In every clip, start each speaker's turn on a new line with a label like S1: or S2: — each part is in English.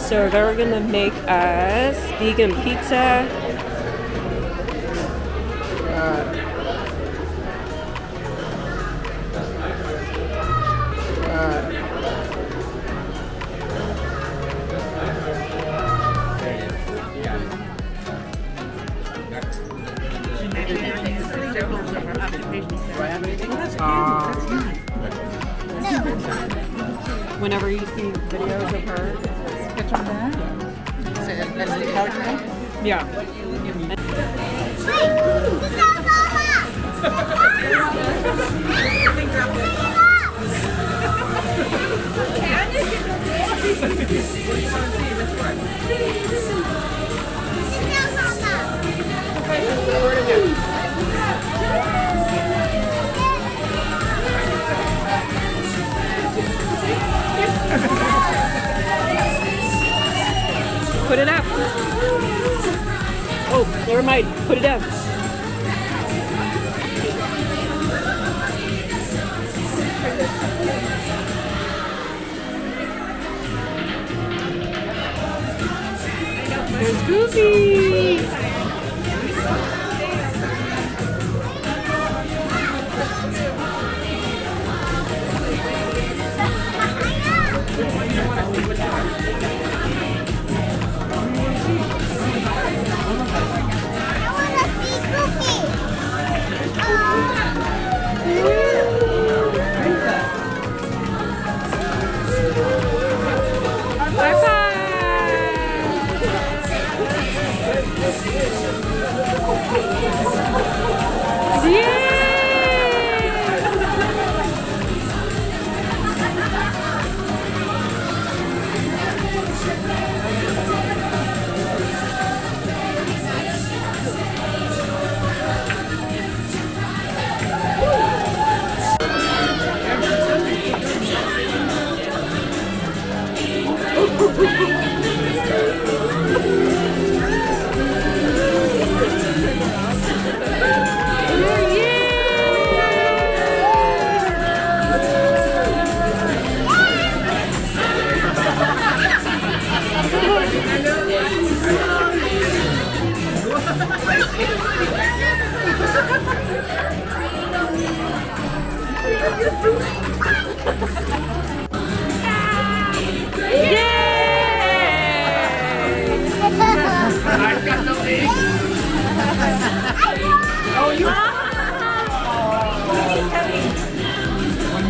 S1: So they're gonna make us vegan pizza. Whenever you see videos of her,
S2: Which one that? That's the character?
S1: yeah. Put it up. Oh, never mind. Put it down. There's Goofy.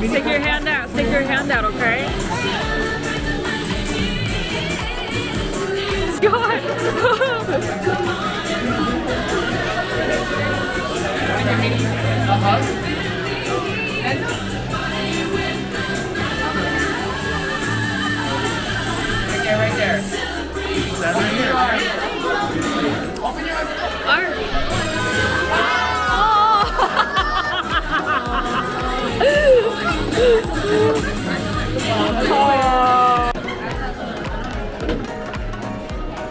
S1: Stick your hand out. Stick your hand out, okay? God!
S2: Right there.
S1: Open your arm.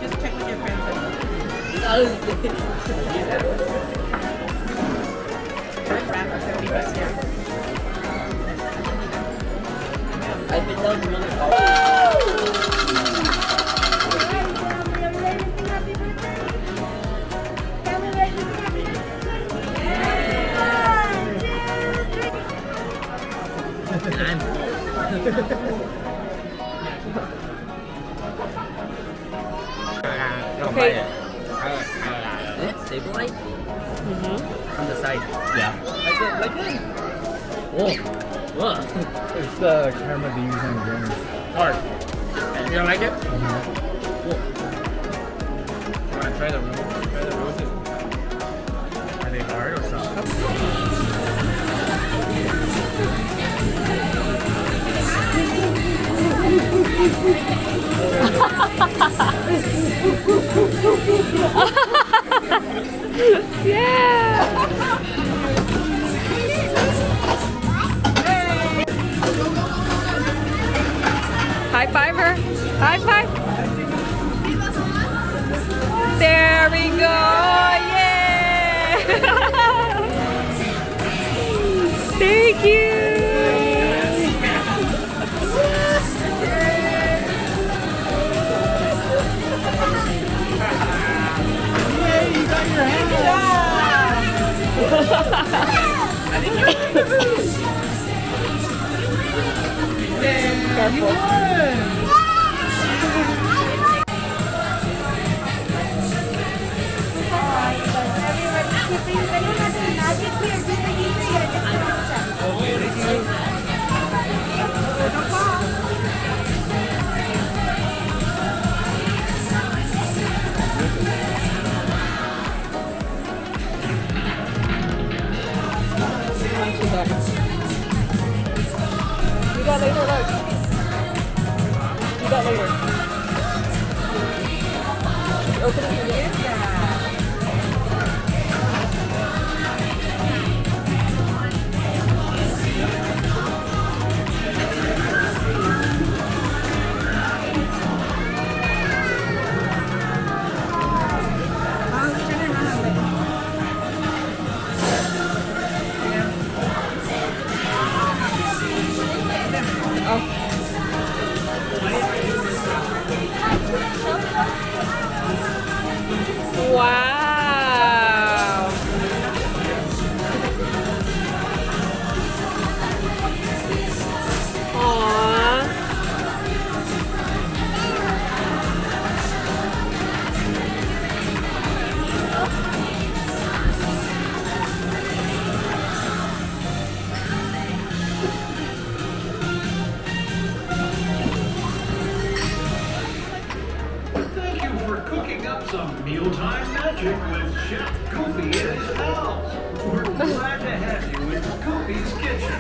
S2: Just check with your friends.
S3: I think that was really hard.
S1: Okay.
S3: Stabilize
S1: Mm-hmm.
S3: on the side.
S4: Yeah.
S3: Like that. Whoa. Whoa.
S4: It's the camera they use on drones.
S2: Hard. You don't like it?
S3: Whoa.
S2: You want to try the roses? Try the roses. Are they hard or soft?
S1: Yeah! High five her. High five. There we go. Yeah! Thank you. You got later, look. You got later. Open it here. Wow. Aww.
S5: Thank you for cooking up some mealtime magic with Chef Goofy and his pals. We're glad to have you in Goofy's kitchen.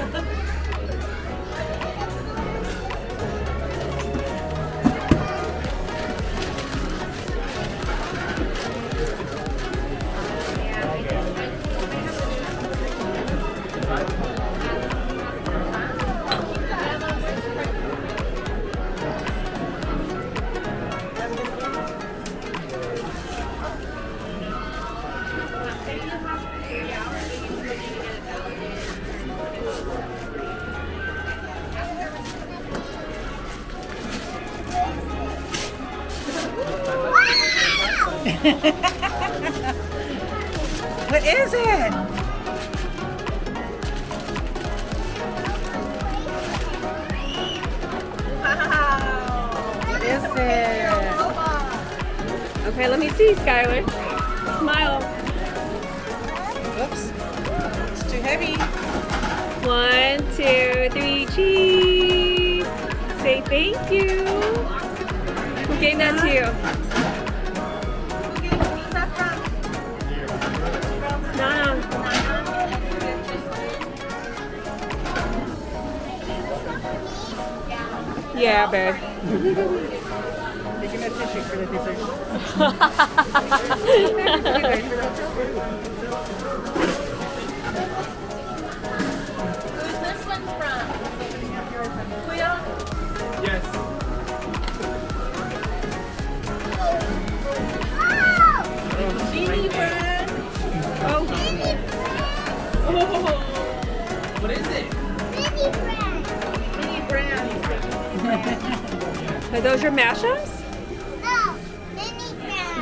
S6: What is it? What is it?
S1: Okay, let me see, Skylar. Smile.
S6: Oops. It's too heavy.
S1: 1, 2, 3, cheese. Say thank you. Who gave that to you? Nana. Yeah, babe.
S6: Taking a tissue for the dessert.
S7: Who's this one from? Kuya?
S2: Yes.
S7: Beanie bread.
S1: Oh,
S3: What is it?
S7: Mini brand.
S1: are those your mashups?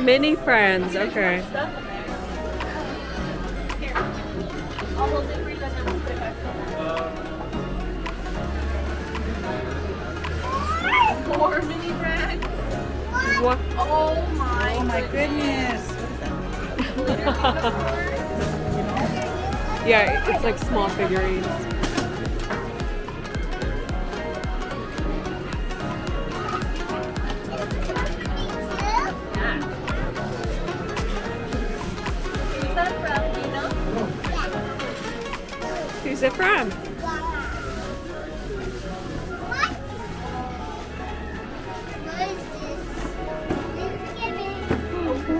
S1: Mini friends, okay.
S7: Here. I'll hold it for you guys and we'll put it back. More mini brands.
S1: What?
S7: Oh my.
S6: Oh my goodness.
S1: Yeah, it's like small figurines.
S7: Who's that from? Do you know?
S1: Who's it from?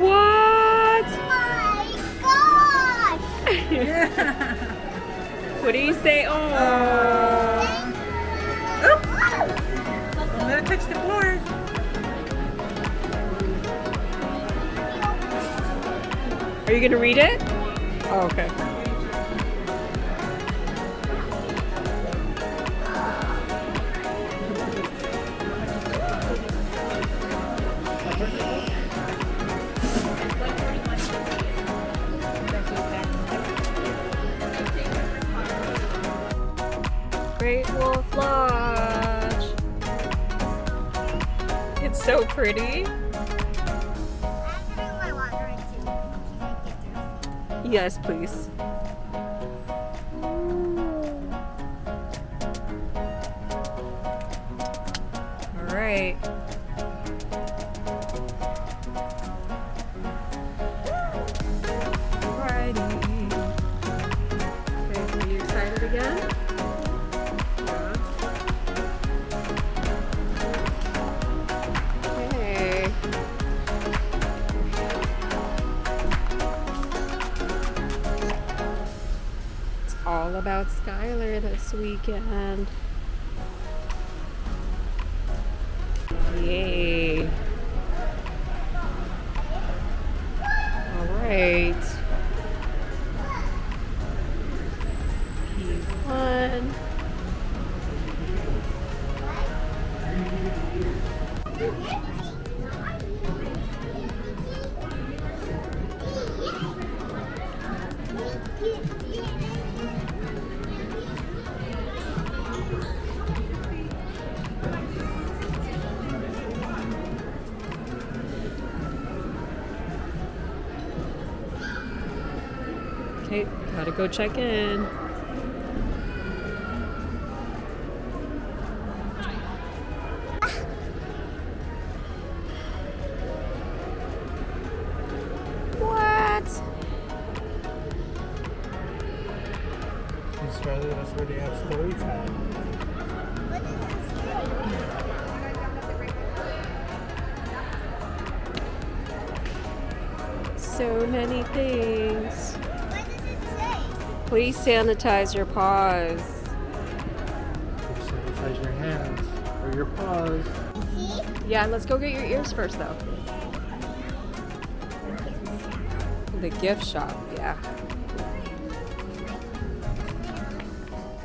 S1: What? What do you say? Oh.
S6: I'm gonna touch the floor.
S1: Are you gonna read it? Oh, okay. Great Wolf Lodge. It's so pretty.
S8: My water too.
S1: Yes, please. All right. Alrighty. Okay, are you excited again? Yeah. Okay. It's all about Skylar this weekend. Yay. All right. P1. Okay, gotta go check in. What?
S4: Australia, that's where they have story time.
S8: What does it say?
S1: So many things.
S8: What does it say?
S1: Please sanitize your paws.
S4: Sanitize your hands or your paws.
S8: See?
S1: Yeah, let's go get your ears first, though. The gift shop, yeah.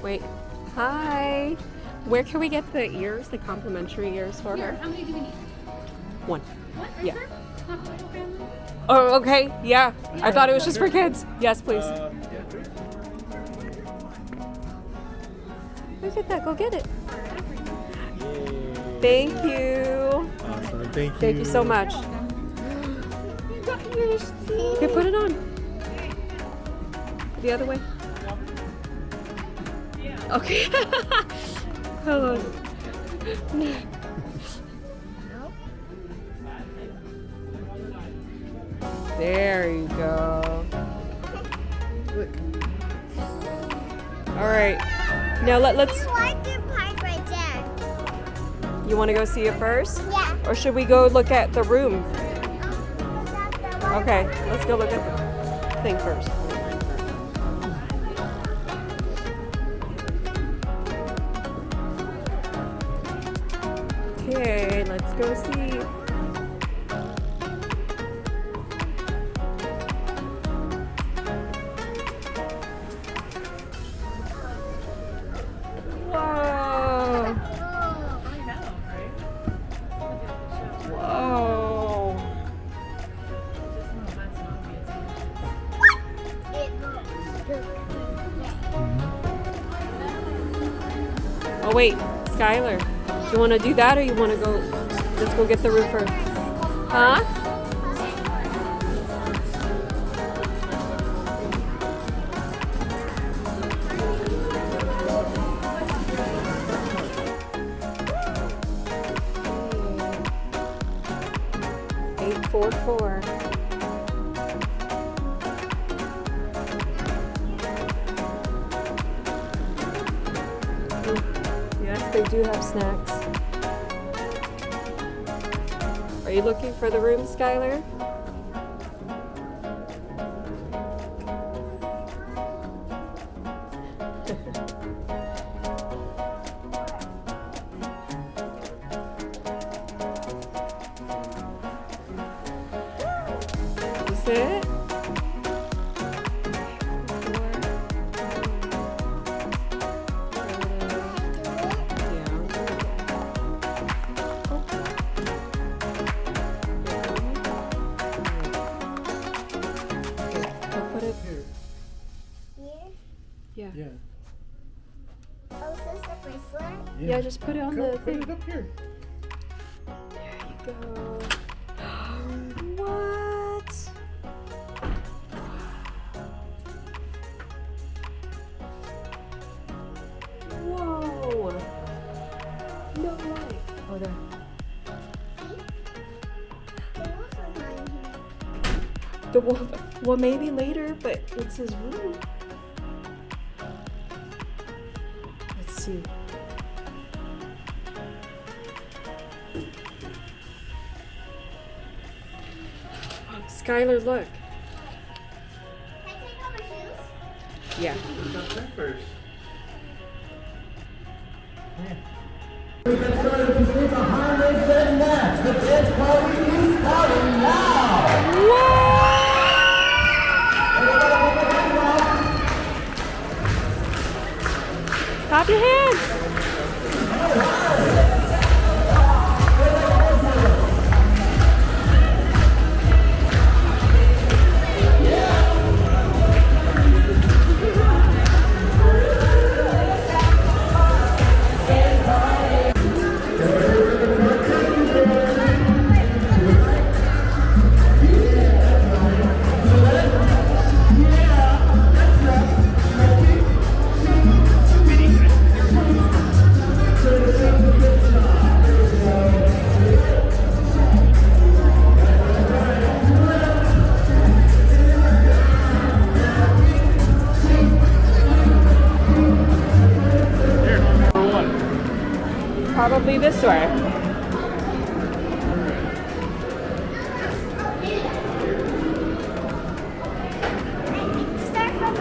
S1: Wait, hi. Where can we get the ears, the complimentary ears for her?
S7: How many do we need?
S1: One.
S7: What?
S1: Yeah.
S7: Sure? Not the whole family?
S1: Oh, okay. Yeah. I thought it was just for kids. Yes, please.
S4: Yeah,
S1: Look at that. Go get it.
S4: Yay.
S1: Thank you.
S4: Awesome. Thank you.
S1: Thank you so much.
S8: You got yours too.
S1: Okay, put it on. The other way. Okay. Hold on. There you go. Look. All right. Now let's.
S8: I like your part right there.
S1: You want to go see it first,
S8: Yeah.
S1: or should we go look at the room?
S8: That's the one.
S1: Okay, let's go look at the thing first. Okay, let's go see. Whoa! Whoa!
S8: It looks good.
S1: Oh wait, Skylar, do you want to do that or you want to go? Let's go get the room first. Huh? Eight 4 4. Yes, they do have snacks. Are you looking for the room, Skylar? Is it?
S4: Here.
S8: Here.
S1: Yeah.
S4: Yeah.
S8: Oh, is this the bracelet?
S1: Yeah, just put it on
S4: Go,
S1: the
S4: put
S1: thing.
S4: it up here.
S1: There you go. What? Whoa. No way. Oh, there. The well, maybe later, but it's his room. Let's see. Skylar, look.
S8: Can I take off my shoes?
S1: Yeah.
S2: Got that first.
S1: Clap your hands. Probably this way.
S8: Start from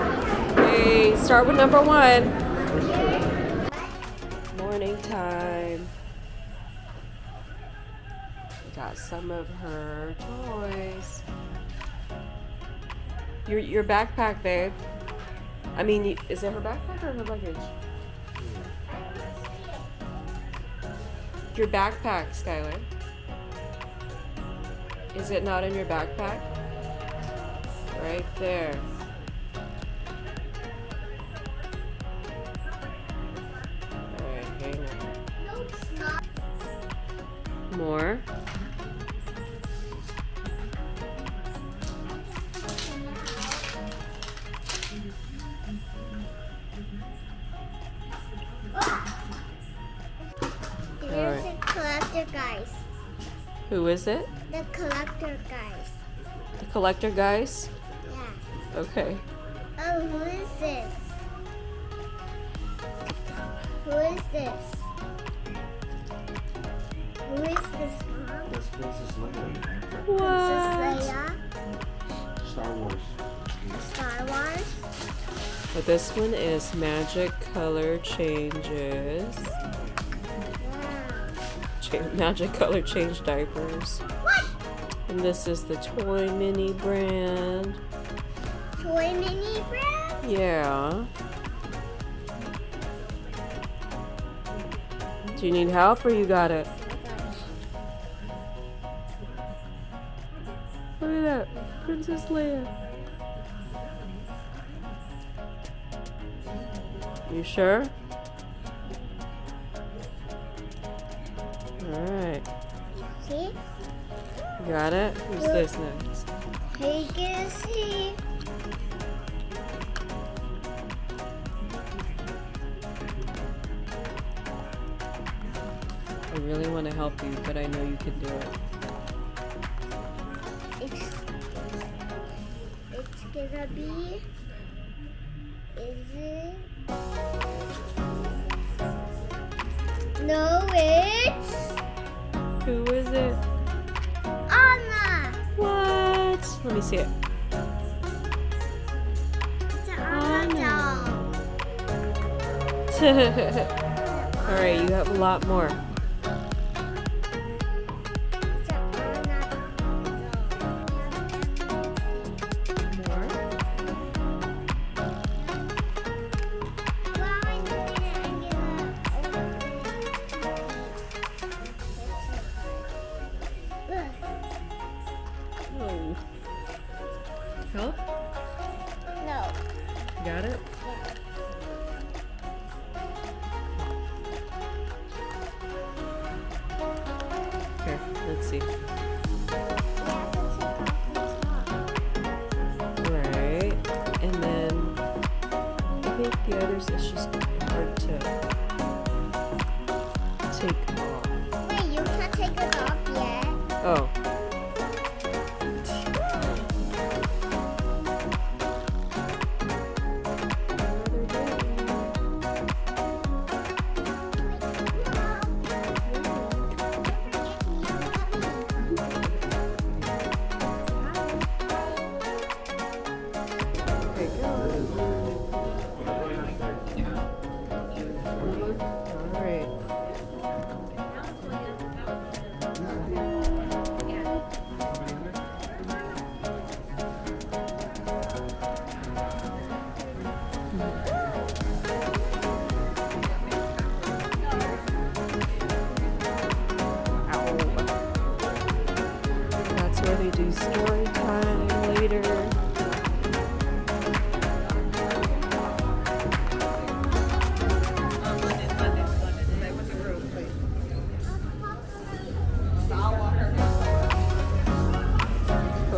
S1: Hey, start with number 1. Morning time. Got some of her toys. Your backpack, babe. I mean, is it her backpack or her luggage? Your backpack, Skylar. Is it not in your backpack? Right there. Alright, hang on.
S8: No, it's not.
S1: More.
S8: There's the collector guys.
S1: Who is it?
S8: The collector guys.
S1: The collector guys?
S8: Yeah.
S1: Okay.
S8: Oh, who is this? Who is this? Who is this, Mom?
S4: That's Princess Leia.
S8: Princess
S1: What?
S8: Leia?
S4: Star Wars.
S8: Star Wars?
S1: But this one is magic color changes.
S8: Wow.
S1: Magic color change diapers.
S8: What?
S1: And this is the Toy Mini brand.
S8: Toy mini brand?
S1: Yeah. Do you need help or you got it? Look at that. Princess Leia. You sure? Alright.
S8: See?
S1: You got it? Who's this next?
S8: Here you can see.
S1: I really want to help you, but I know you can do it.
S8: It's gonna be. Is it? No, it's
S1: Who is it?
S8: Anna.
S1: What? Let me see it.
S8: It's an Anna doll.
S1: Alright, you have a lot more.
S8: It's an Anna doll.
S1: More?
S8: While I'm doing it, I'm gonna open it.
S1: Oh. Help?
S8: No.
S1: Got it? Here,
S9: Let's see.
S8: Yeah, but take off the top.
S9: Right. And then I think the others is just hard to take off.
S8: Wait, you can't take it off yet.
S9: Oh. Okay, go. All right. That's where they do story time later.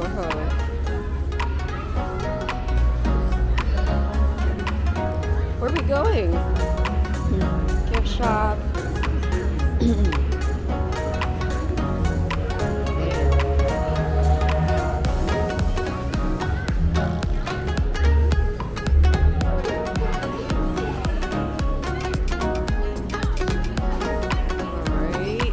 S9: Oh. Where are we going? Gift shop. Alright.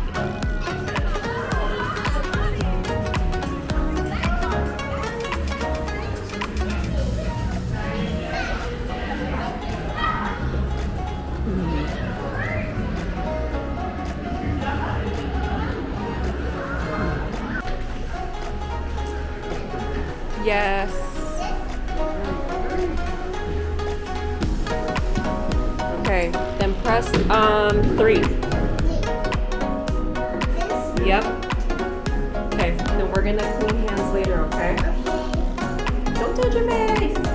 S9: Yes. Okay, then press 3. Yep. Okay, then we're gonna clean hands later, okay? Don't touch your face.